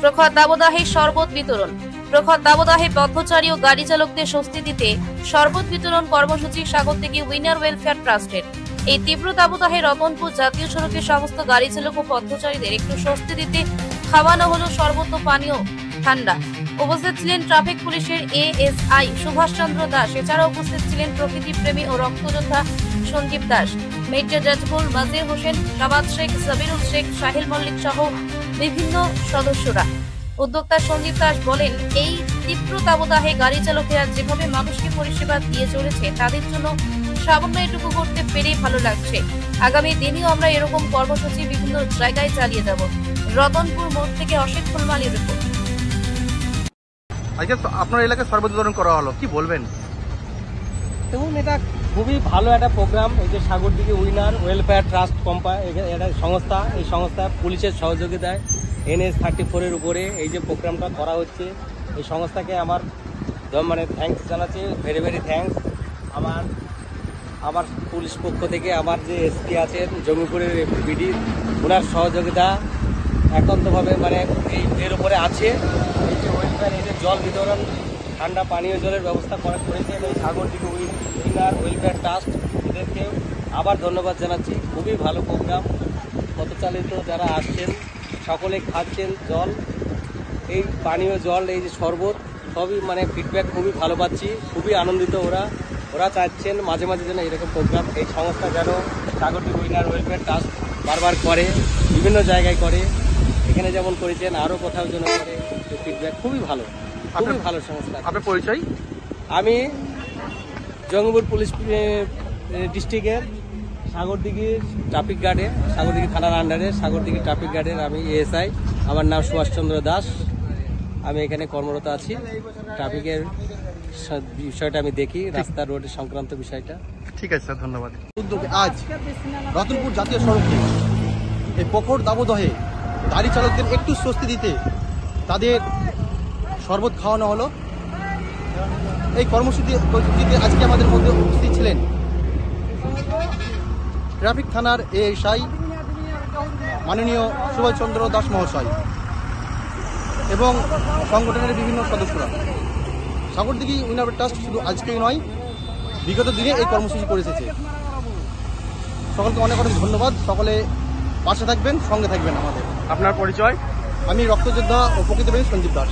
প্রখর দাবদাহে শরবত বিতরণ। প্রখর দাবদাহে পথচারী ও গাড়ি চালকদের স্বস্তি দিতে শরবত বিতরণ কর্মসূচি সাগরদিঘি উইনার ওয়েলফেয়ার ট্রাস্টের। এই তীব্র দাবদাহে রতনপুর জাতীয় সড়কের সমস্ত গাড়ি চালক ও পথচারীদের একটু স্বস্তি দিতে খাওয়ানো হলো শরবত ও পানীয় ঠান্ডা। উপস্থিত ছিলেন ট্রাফিক পুলিশের এএসআই সুভাষ চন্দ্র দাস। এছাড়াও উপস্থিত ছিলেন প্রকৃতি প্রেমী ও রক্তযোদ্ধা সঞ্জীব দাস, মেজর জাজবুল, নাজির হোসেন, শাবাদ শেখ, সাবিরুল শেখ, সাহিল মল্লিক সহ বিভিন্ন সদস্যরা। উদ্যোক্তা সঞ্জীব দাস বলেন, এই তীব্র দাবদাহে গাড়ি চালকেরা যেভাবে মানুষকে পরিষেবা দিয়ে চলেছে তাদের জন্য সামান্য এটুকু করতে পেরেই ভালো লাগছে। আগামী দিনেও আমরা এরকম কর্মসূচি বিভিন্ন জায়গায় চালিয়ে যাব। রতনপুর মোড় থেকে অশোক ফুলমালির রিপোর্ট। আজকে আপনার এলাকায় শরবত বিতরণ করা হলো, কি বলবেন? দেখুন, এটা খুবই ভালো একটা প্রোগ্রাম। এই যে Sagardighi winner welfare trust company, এটা সংস্থা, এই সংস্থা পুলিশের সহযোগিতায় NH-34-এর উপরে এই যে প্রোগ্রামটা করা হচ্ছে, এই সংস্থাকে আমার থ্যাঙ্কস জানাচ্ছি, ভেরি ভেরি থ্যাঙ্কস। আমার পুলিশ পক্ষ থেকে আমার যে এসপি আছেন জঙ্গিপুরের বিডি, ওনার সহযোগিতা একান্তভাবে এর উপরে আছে। এই যে ওয়েলফেয়ার, এই যে জল বিতরণ, ঠান্ডা পানীয় জলের ব্যবস্থা করেছেন এই সাগরদিঘি উইনার ওয়েলফেয়ার ট্রাস্ট, এদেরকে আবার ধন্যবাদ জানাচ্ছি। খুবই ভালো প্রোগ্রাম। পথচালিত যারা আসছেন সকলে খাচ্ছেন জল, এই পানীয় জল, এই যে শরবত, সবই ফিডব্যাক খুবই ভালো পাচ্ছি। খুবই আনন্দিত ওরা চাচ্ছেন মাঝে মাঝে যেন এরকম প্রোগ্রাম এই সংস্থা যেন সাগরদিঘি উইনার ওয়েলফেয়ার ট্রাস্ট বারবার করে, বিভিন্ন জায়গায় করে, এখানে যেমন করেছেন আরও কোথাও যেন করে। ফিডব্যাক খুবই ভালো, খুবই ভালো সংস্থা। আপনার পরিচয়? আমি জঙ্গিপুর পুলিশ ডিস্ট্রিক্টের সাগরদিঘি ট্রাফিক গার্ডে, সাগরদিঘি থানার আন্ডারে সাগরদিঘি ট্রাফিক গার্ডের আমি এএসআই। আমার নাম সুভাষ চন্দ্র দাস। আমি এখানে কর্মরত আছি। ট্রাফিকের বিষয়টা আমি দেখি, রাস্তা রোডের সংক্রান্ত বিষয়টা। ঠিক আছে স্যার, ধন্যবাদ। উদ্যোগে আজ রতনপুর জাতীয় সড়কে এই প্রখর দাবদাহে গাড়ি চালকদের একটু স্বস্তি দিতে তাদের শরবত খাওয়ানো হলো। এই কর্মসূচিতে আজকে আমাদের মধ্যে উপস্থিত ছিলেন ট্রাফিক থানার এএসআই মাননীয় সুভাষচন্দ্র দাস মহাশয় এবং সংগঠনের বিভিন্ন সদস্যরা। সাগরদিঘি উইনার ট্রাস্ট শুধু আজকেই নয়, বিগত দিনে এই কর্মসূচি করে এসেছে। সকলকে অনেক অনেক ধন্যবাদ। সকলে পাশে থাকবেন, সঙ্গে থাকবেন আমাদের। আপনার পরিচয়? আমি রক্তযোদ্ধা ও প্রকৃতিপ্রেমী সঞ্জীব দাস।